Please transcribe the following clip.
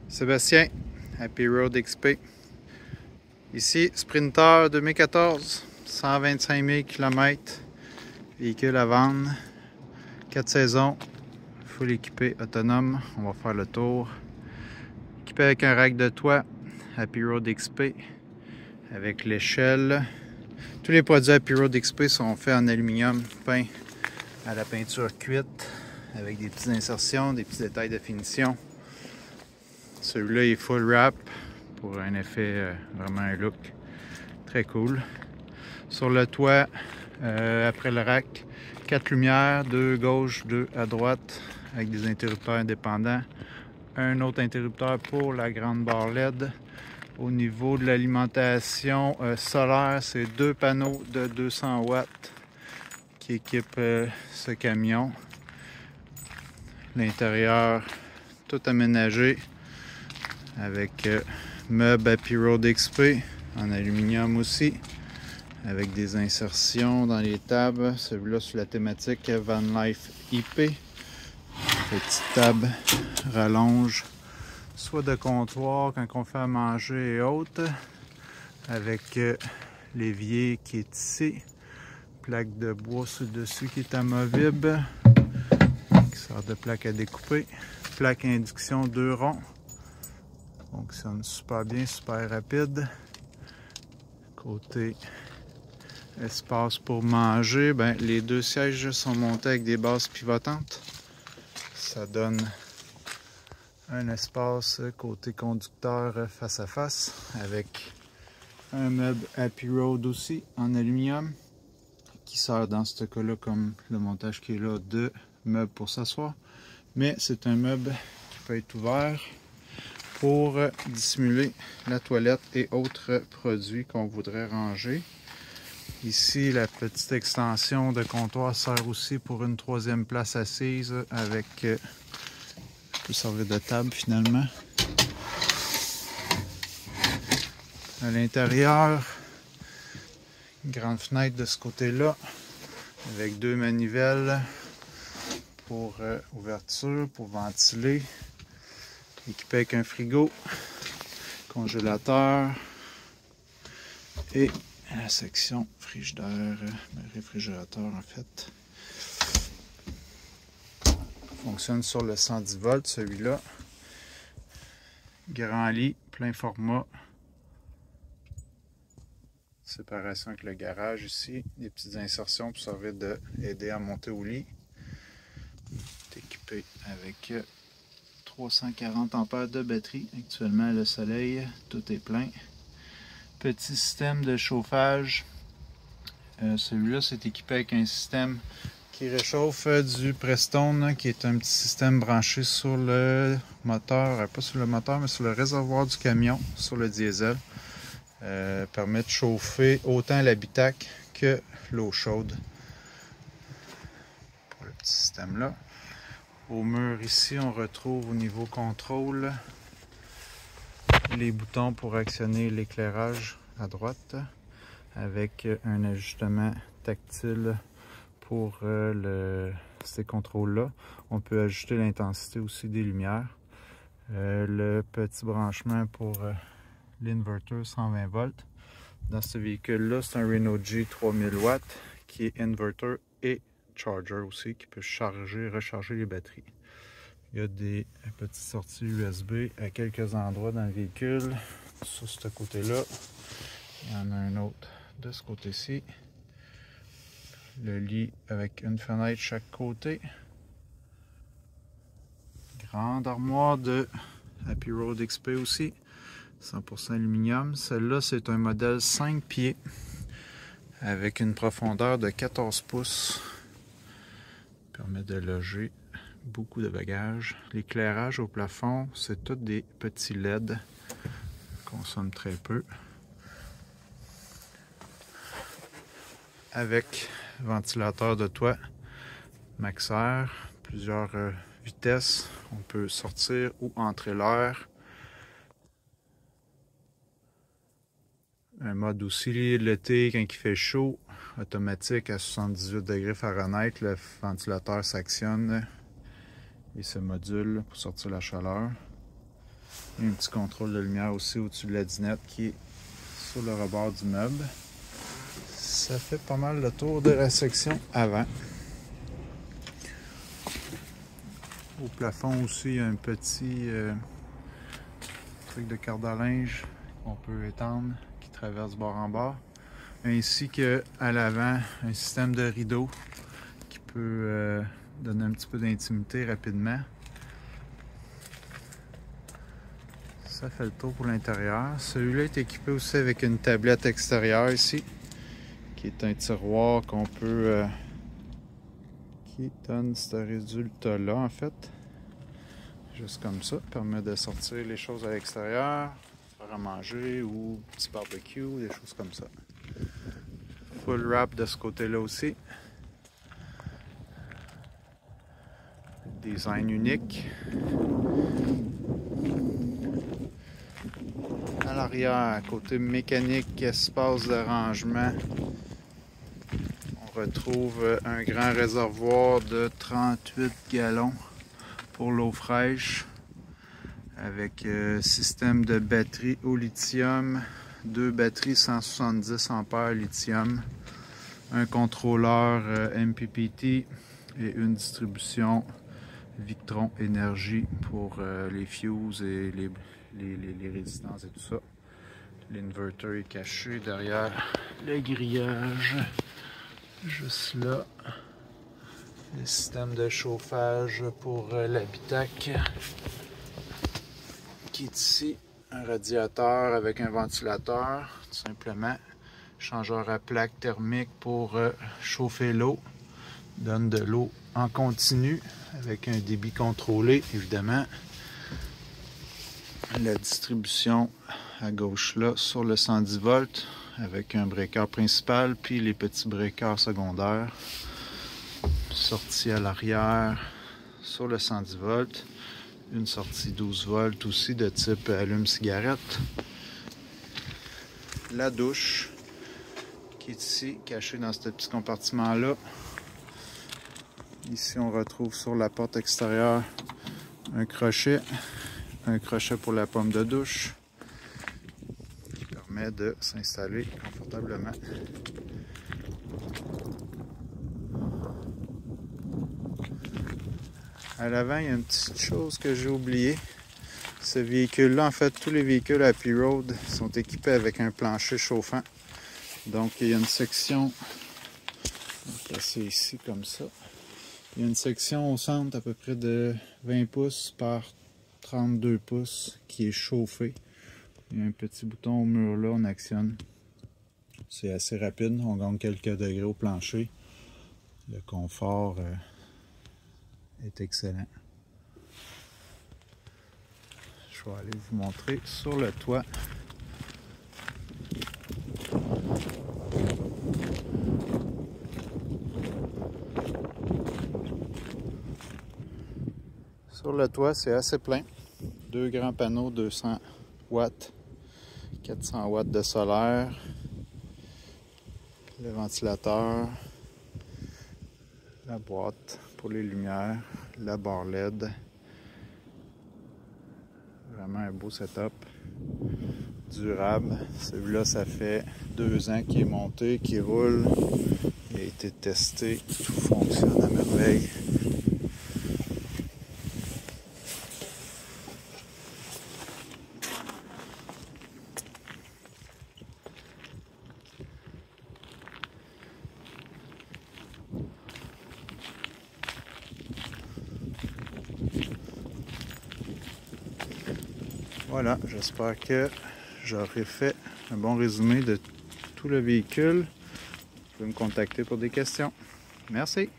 Sébastien, Happy Road XP. Ici, Sprinter 2014, 125 000 km, véhicule à vendre, 4 saisons, full équipé, autonome. On va faire le tour. Équipé avec un rack de toit, Happy Road XP, avec l'échelle. Tous les produits Happy Road XP sont faits en aluminium peint à la peinture cuite, avec des petites insertions, des petits détails de finition. Celui-là est full wrap pour un effet, vraiment un look très cool. Sur le toit, après le rack, 4 lumières, 2 gauche, 2 à droite, avec des interrupteurs indépendants. Un autre interrupteur pour la grande barre LED. Au niveau de l'alimentation solaire, c'est 2 panneaux de 200 watts qui équipent ce camion. L'intérieur tout aménagé avec meubles Happy Road XP en aluminium aussi, avec des insertions dans les tables. Celui-là sur la thématique Van Life IP. Petite table rallonge, soit de comptoir quand on fait à manger et autres, avec l'évier qui est ici, plaque de bois sur le dessus qui est amovible, qui sort de plaque à découper, plaque à induction 2 ronds, fonctionne super bien, super rapide. Côté espace pour manger, ben, les 2 sièges sont montés avec des bases pivotantes. Ça donne un espace côté conducteur face à face, avec un meuble Happy Road aussi en aluminium qui sert dans ce cas-là, comme le montage qui est là, de meubles pour s'asseoir, mais c'est un meuble qui peut être ouvert pour dissimuler la toilette et autres produits qu'on voudrait ranger. Ici, la petite extension de comptoir sert aussi pour une 3e place assise avec peut servir de table finalement. À l'intérieur, une grande fenêtre de ce côté-là avec 2 manivelles pour ouverture, pour ventiler. Équipé avec un frigo, congélateur et la section frigidaire, réfrigérateur en fait. Fonctionne sur le 110 volts celui-là. Grand lit, plein format. Séparation avec le garage ici. Des petites insertions pour servir d'aider à monter au lit. C'est équipé avec 340 ampères de batterie. Actuellement, le soleil, tout est plein. Petit système de chauffage. Celui-là, c'est équipé avec un système qui réchauffe du Prestone, qui est un petit système branché sur le moteur, pas sur le moteur, mais sur le réservoir du camion, sur le diesel. Permet de chauffer autant l'habitacle que l'eau chaude. Pour le petit système-là. Au mur ici, on retrouve au niveau contrôle les boutons pour actionner l'éclairage à droite, avec un ajustement tactile pour ces contrôles-là. On peut ajuster l'intensité aussi des lumières. Le petit branchement pour l'inverter 120 volts. Dans ce véhicule-là, c'est un Renault G 3000 watts qui est inverter et charger aussi, qui peut charger et recharger les batteries. Il y a des petites sorties USB à quelques endroits dans le véhicule. Sur ce côté-là, il y en a un autre de ce côté-ci. Le lit avec une fenêtre chaque côté. Grande armoire de Happy Road XP aussi. 100% aluminium. Celle-là, c'est un modèle 5 pieds avec une profondeur de 14 pouces. Permet de loger beaucoup de bagages. L'éclairage au plafond, c'est tous des petits LED. Consomme très peu. Avec ventilateur de toit, Maxair, plusieurs vitesses. On peut sortir ou entrer l'air. Un mode aussi l'été quand il fait chaud, automatique à 78 degrés Fahrenheit, le ventilateur s'actionne et se module pour sortir la chaleur. Il y a un petit contrôle de lumière aussi au-dessus de la dinette qui est sur le rebord du meuble. Ça fait pas mal le tour de la section avant. Au plafond aussi, il y a un petit truc de corde à linge qu'on peut étendre qui traverse bord en bord. Ainsi qu'à l'avant, un système de rideau qui peut donner un petit peu d'intimité rapidement. Ça fait le tour pour l'intérieur. Celui-là est équipé aussi avec une tablette extérieure ici, qui est un tiroir qu'on peut... qui donne ce résultat-là en fait. Juste comme ça, permet de sortir les choses à l'extérieur, faire à manger ou petit barbecue, des choses comme ça. Full wrap de ce côté-là aussi. Design unique. À l'arrière, côté mécanique, espace de rangement, on retrouve un grand réservoir de 38 gallons pour l'eau fraîche avec système de batterie au lithium, 2 batteries 170 ampères lithium, un contrôleur MPPT et une distribution Victron Énergie pour les fuses et les résistances et tout ça. L'inverter est caché derrière le grillage, juste là. Le système de chauffage pour l'habitacle qui est ici. Un radiateur avec un ventilateur, tout simplement. Changeur à plaque thermique pour chauffer l'eau. Donne de l'eau en continu avec un débit contrôlé, évidemment. La distribution à gauche là sur le 110 volts avec un breaker principal puis les petits breakers secondaires. Sortie à l'arrière sur le 110 volts. Une sortie 12 volts aussi de type allume-cigarette. La douche qui est ici, cachée dans ce petit compartiment-là. Ici, on retrouve sur la porte extérieure un crochet pour la pomme de douche qui permet de s'installer confortablement. À l'avant, il y a une petite chose que j'ai oubliée. Ce véhicule-là, en fait, tous les véhicules Happy Road sont équipés avec un plancher chauffant. Donc, il y a une section, on va placer ici comme ça. Il y a une section au centre à peu près de 20 pouces par 32 pouces qui est chauffée. Il y a un petit bouton au mur là, on actionne. C'est assez rapide, on gagne quelques degrés au plancher. Le confort est excellent. Je vais aller vous montrer sur le toit. Sur le toit, c'est assez plein. 2 grands panneaux, 200 watts, 400 watts de solaire, le ventilateur, la boîte pour les lumières, la barre LED. Vraiment un beau setup, durable. Celui-là, ça fait 2 ans qu'il est monté, qu'il roule. Il a été testé, tout fonctionne à merveille. Voilà, j'espère que j'aurai fait un bon résumé de tout le véhicule. Vous pouvez me contacter pour des questions. Merci!